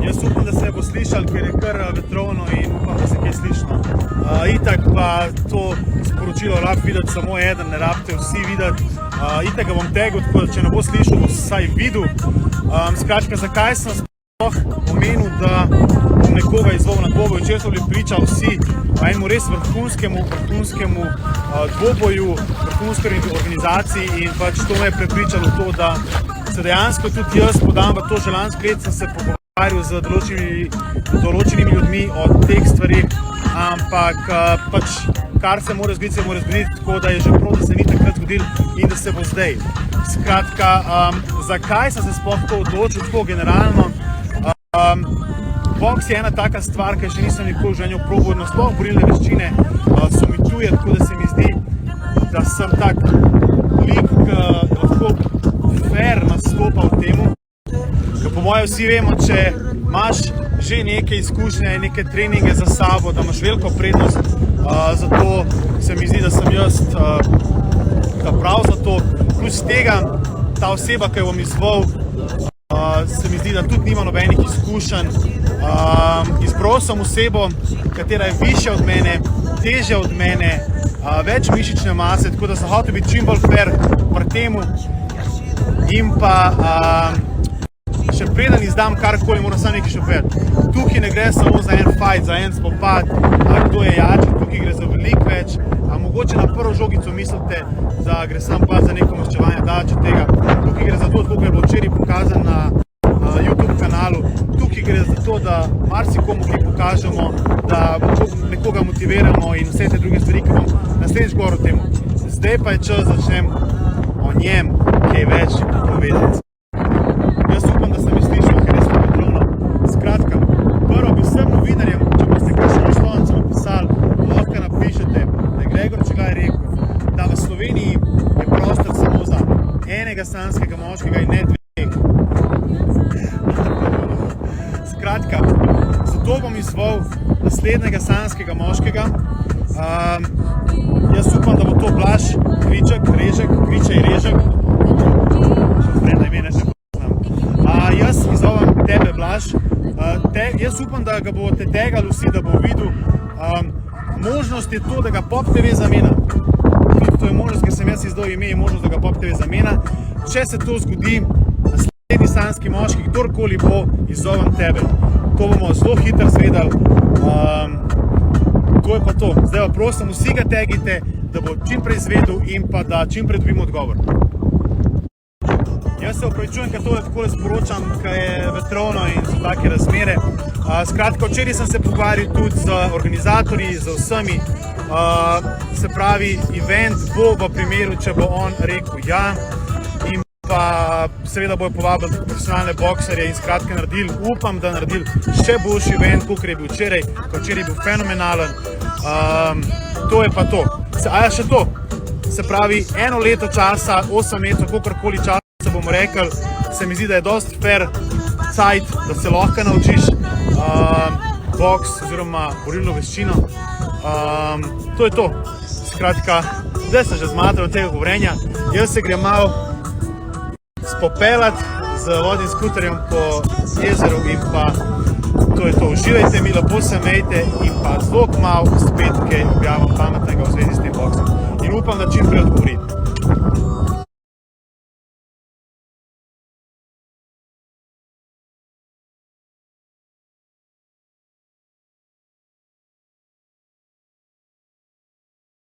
Jaz upam, da se bo slišal, ker je kar vetrovno in upam, da se kaj slišno. Itak pa to sporočilo rab videti samo eden, ne rabite vsi videti. Itak ga bom tegel, tako da če ne bo slišal, bo vsaj videl. Skratka, zakaj sem sploh omenil, da bom nekoga izvolil na dvoboj. Včeraj so bili priča vsi enemu res vrhunskemu dvoboju, vrhunski organizaciji in pač to me je prepričalo to, da se dejansko tudi jaz podam v to želansko let, sem se pogovarjal z določenimi ljudmi o teh stvarih, ampak pač kar se mora zgoditi, tako da je že prav, da se ni takrat zgodil in da se bo zdaj. Skratka, zakaj sem se sploh to odločil tako generalno? Boks je ena taka stvar, ki še nisem nikoli v življenju probal, sploh borilne veščine so mi tuje, tako da se mi zdi, da sem tak lik, ki lahko fair nastopa v temu. Ker po mojem vsi vemo, če imaš že neke izkušnje, neke treninge za sabo, da imaš veliko prednost, zato se mi zdi, da sem jaz prav za to. Plus tega, ta oseba, ki jo bom izvolil, se mi zdi, da tudi nima nobenih izkušenj. Izbral sem osebo, katera je višja od mene, težja od mene, več mišične mase, tako da sem hotel biti čim bolj fair pri temu. In pa še preden izdam karkoli, moram samo nekaj še povedati. Tukaj ne gre samo za en fight, za en spopad, kdo je jači, tukaj gre za veliko več. Mogoče na prvo žogico mislite, da gre samo pa za neko maščevanje daleč od tega. Tukaj gre za to, kako je bilo včeraj pokazano na YouTube kanalu. Tukaj gre za to, da marsikomu kaj pokažemo, da nekoga motiviramo in vse te druge stvari, ki bom naslednjič govoril o temu. Zdaj pa je čas, da začnem o njem kaj več povedati. Jaz upam, da sem slišal, ker je sploh vetrovno. Skratka, prvo bi vsem novinarjem, če boste kakšno slovnico napisali, lahko napišete, da je Gregor Čigaj rekel, da v Sloveniji je prostor samo za enega sanskega moškega in ne dveh. Skratka, zato bom izvolil naslednjega sanskega moškega. Jaz upam, da bo to Blaž Kričej Režek. Spremna imena še poznam. Jaz izvolim tebe, Blaž. Jaz upam, da ga boste tegali vsi, da bo videl. Možnost je to, da ga Pop TV zamena. To je možnost, ker sem jaz izdal ime, je možnost, da ga Pop TV zamena. Če se to zgodi, naslednji sanski moški, kdorkoli bo, izzovem tebe. To bomo zelo hitro zvedali. To je pa to. Zdaj pa prosim, vsi ga tegite, da bo čim prej zvedel in pa da čim prej dobimo odgovor. Jaz se opravičujem, ker tole takole sporočam, ker je vetrovno in so take razmere. Skratka, včeraj sem se pogovarjal tudi z organizatorji, z vsemi. Se pravi, event bo v primeru, če bo on rekel ja. In pa seveda bojo povabili profesionalne bokserje in skratka naredili, upam, da naredili še boljši event, kakor je bil včeraj, ker včeraj je bil fenomenalen. To je pa to. Še to. Se pravi, 1 leto časa, 8 mesecev, kakorkoli časa bomo rekli, se mi zdi, da je dosti fair cajt, da se lahko naučiš boks oziroma borilno veščino. To je to. Skratka, zdaj sem že zmatral od tega govorenja. Jaz se grem malo spopelat z vodnim skuterjem po jezeru in pa to je to. Uživajte mi, lepo se imejte in pa zelo kmalu spet kaj objavim pametnega v zvezi s tem boksom. In upam, da čim prej odgovorim.